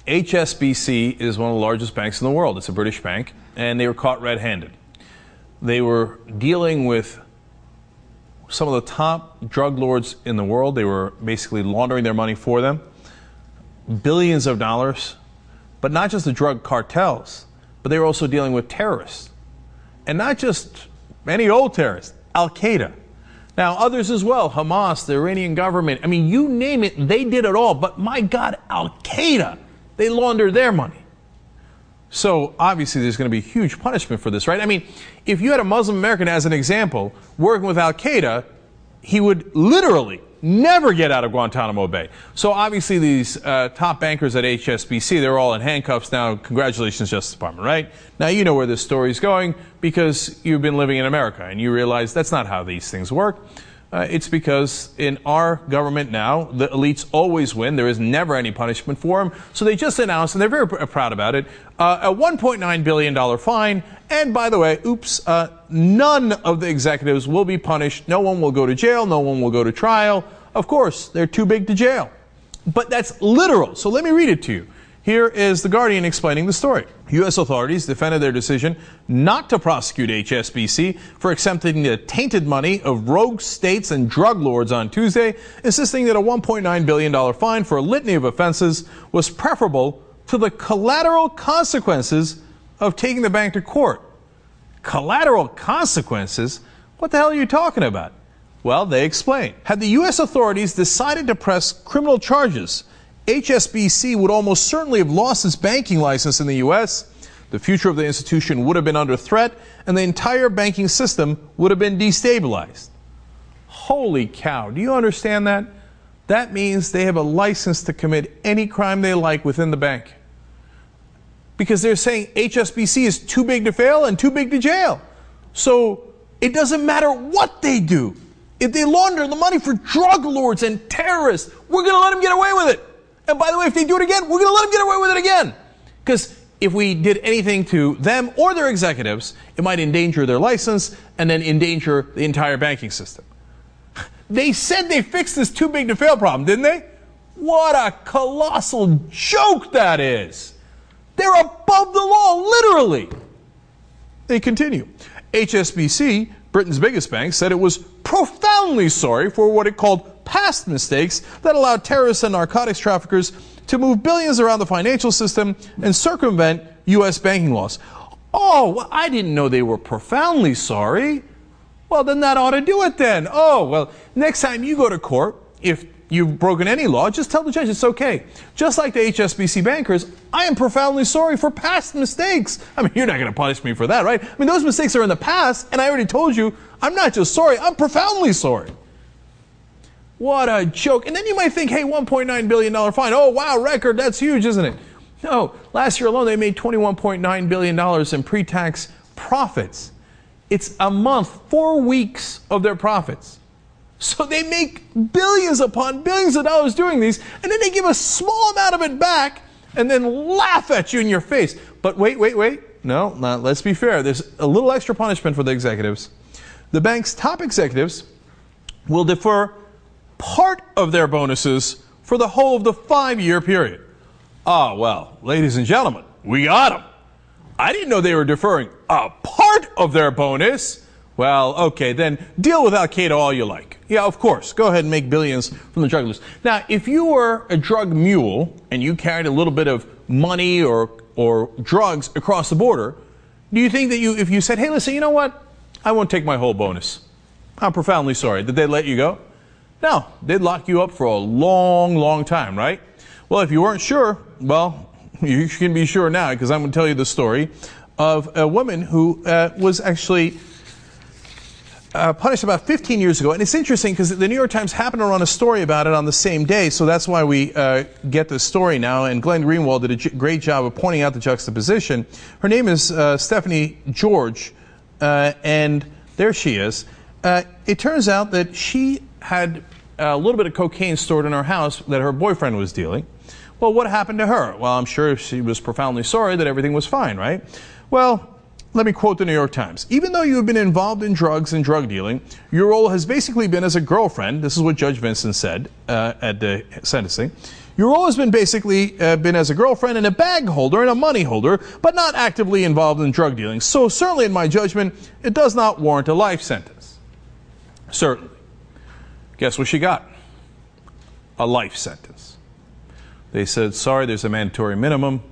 HSBC is one of the largest banks in the world. It's a British bank, and they were caught red-handed. They were dealing with some of the top drug lords in the world. They were basically laundering their money for them, billions of dollars, but not just the drug cartels, but they were also dealing with terrorists, and not just any old terrorists, Al-Qaeda. Now, others as well, Hamas, the Iranian government, I mean, you name it, they did it all. But my God, Al-Qaeda, they laundered their money. So obviously there's going to be huge punishment for this, right? I mean, if you had a Muslim American as an example working with Al-Qaeda, he would literally never get out of Guantanamo Bay. So obviously these top bankers at HSBC, they're all in handcuffs now. Congratulations, Justice Department, right? Now you know where this story's going because you've been living in America and you realize that's not how these things work. It's because in our government now, the elites always win. There is never any punishment for them. So they just announced, and they're very proud about it, a $1.9 billion fine. And by the way, none of the executives will be punished. No one will go to jail. No one will go to trial. Of course, they're too big to jail. But that's literal. So let me read it to you. Here is The Guardian explaining the story. U.S. authorities defended their decision not to prosecute HSBC for accepting the tainted money of rogue states and drug lords on Tuesday, insisting that a $1.9 billion fine for a litany of offenses was preferable to the collateral consequences of taking the bank to court. Collateral consequences? What the hell are you talking about? Well, they explain. Had the U.S. authorities decided to press criminal charges, HSBC would almost certainly have lost its banking license in the U.S., the future of the institution would have been under threat, and the entire banking system would have been destabilized. Holy cow, do you understand that? That means they have a license to commit any crime they like within the bank. Because they're saying HSBC is too big to fail and too big to jail. So it doesn't matter what they do. If they launder the money for drug lords and terrorists, we're going to let them get away with it. And by the way, if they do it again, we're going to let them get away with it again. Because if we did anything to them or their executives, it might endanger their license and then endanger the entire banking system. They said they fixed this too big to fail problem, didn't they? What a colossal joke that is. They're above the law, literally. They continue. HSBC, Britain's biggest bank, said it was profoundly sorry for what it called past mistakes that allowed terrorists and narcotics traffickers to move billions around the financial system and circumvent U.S. banking laws. Oh, well, I didn't know they were profoundly sorry. Well, then that ought to do it then. Oh, well, next time you go to court, if you've broken any law, just tell the judge it's okay. Just like the HSBC bankers, I am profoundly sorry for past mistakes. I mean, you're not going to punish me for that, right? I mean, those mistakes are in the past, and I already told you, I'm not just sorry, I'm profoundly sorry. What a joke. And then you might think, hey, $1.9 billion fine. Oh, wow, record, that's huge, isn't it? No, last year alone, they made $21.9 billion in pre-tax profits. It's a month, 4 weeks of their profits. So they make billions upon billions of dollars doing these, and then they give a small amount of it back and then laugh at you in your face. But wait. No, let's be fair. There's a little extra punishment for the executives. The bank's top executives will defer part of their bonuses for the whole of the 5-year period. Ah, well, ladies and gentlemen, we got them. I didn't know they were deferring a part of their bonus. Well, okay, then deal with Al-Qaeda all you like. Yeah, of course. Go ahead and make billions from the drug lords. Now, if you were a drug mule and you carried a little bit of money or drugs across the border, do you think that if you said, hey, listen, you know what? I won't take my whole bonus. I'm profoundly sorry. Did they let you go? No, they'd lock you up for a long, long time, right? Well, if you weren't sure, well, you can be sure now, because I'm going to tell you the story of a woman who was actually punished about 15 years ago. And it's interesting because the New York Times happened to run a story about it on the same day, so that's why we get this story now. And Glenn Greenwald did a great job of pointing out the juxtaposition. Her name is Stephanie George, and there she is. It turns out that she had a little bit of cocaine stored in her house that her boyfriend was dealing. Well, what happened to her? Well, I'm sure she was profoundly sorry that everything was fine, right? Well, let me quote the New York Times. Even though you have been involved in drugs and drug dealing, your role has basically been as a girlfriend. This is what Judge Vincent said at the sentencing. You've always been basically been as a girlfriend and a bag holder and a money holder, but not actively involved in drug dealing. So certainly in my judgment, it does not warrant a life sentence. Certainly. Guess what she got? A life sentence. They said, sorry, there's a mandatory minimum,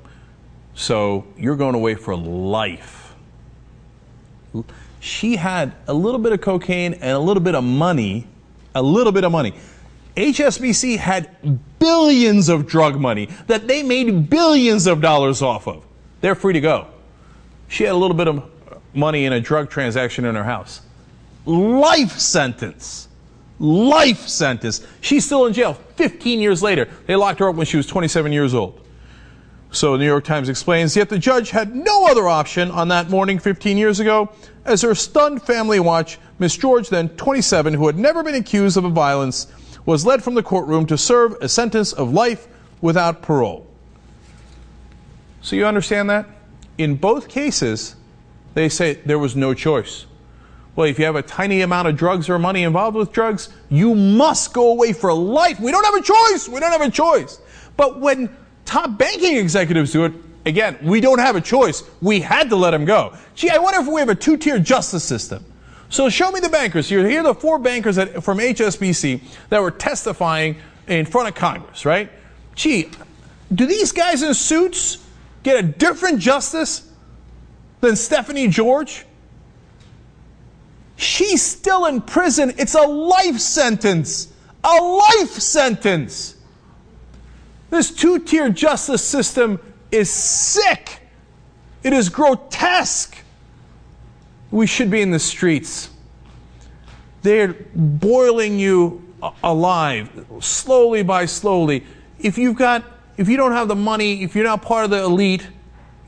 so you're going away for life. She had a little bit of cocaine and a little bit of money, HSBC had billions of drug money that they made billions of dollars off of. They're free to go. She had a little bit of money in a drug transaction in her house. Life sentence. Life sentence. She's still in jail 15 years later. They locked her up when she was 27 years old. So the New York Times explains, yet the judge had no other option on that morning 15 years ago, as her stunned family watched Miss George, then 27, who had never been accused of violence, was led from the courtroom to serve a sentence of life without parole. So you understand that? In both cases, they say there was no choice. Well, if you have a tiny amount of drugs or money involved with drugs, you must go away for life. We don't have a choice. We don't have a choice. But when top banking executives do it, again, we don't have a choice. We had to let them go. Gee, I wonder if we have a two-tier justice system. So show me the bankers. Here are the 4 bankers from HSBC that were testifying in front of Congress, right? Gee, do these guys in suits get a different justice than Stephanie George? She's still in prison. It's a life sentence. A life sentence. This two-tier justice system is sick. It is grotesque. We should be in the streets. They're boiling you alive, slowly by slowly. If you don't have the money, if you're not part of the elite,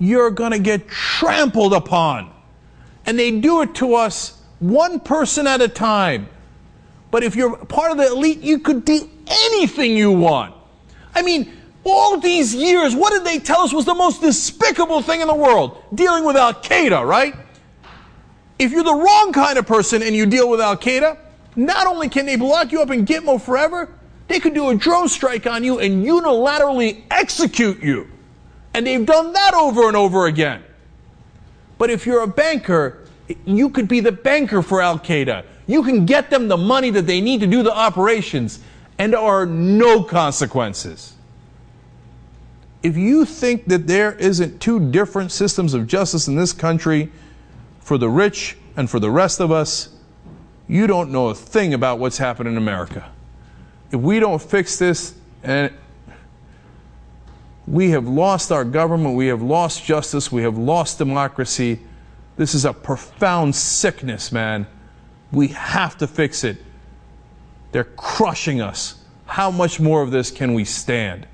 you're going to get trampled upon. And they do it to us one person at a time. But if you're part of the elite, you could do anything you want. I mean, all these years, what did they tell us was the most despicable thing in the world? Dealing with Al-Qaeda, right? If you're the wrong kind of person and you deal with Al-Qaeda, not only can they lock you up in Gitmo forever, they could do a drone strike on you and unilaterally execute you. And they've done that over and over again. But if you're a banker, you could be the banker for Al-Qaeda. You can get them the money that they need to do the operations, and there are no consequences. If you think that there isn't 2 different systems of justice in this country, for the rich and for the rest of us, you don't know a thing about what's happening in America. If we don't fix this, and we have lost our government, we have lost justice, we have lost democracy. This is a profound sickness, man. We have to fix it. They're crushing us. How much more of this can we stand?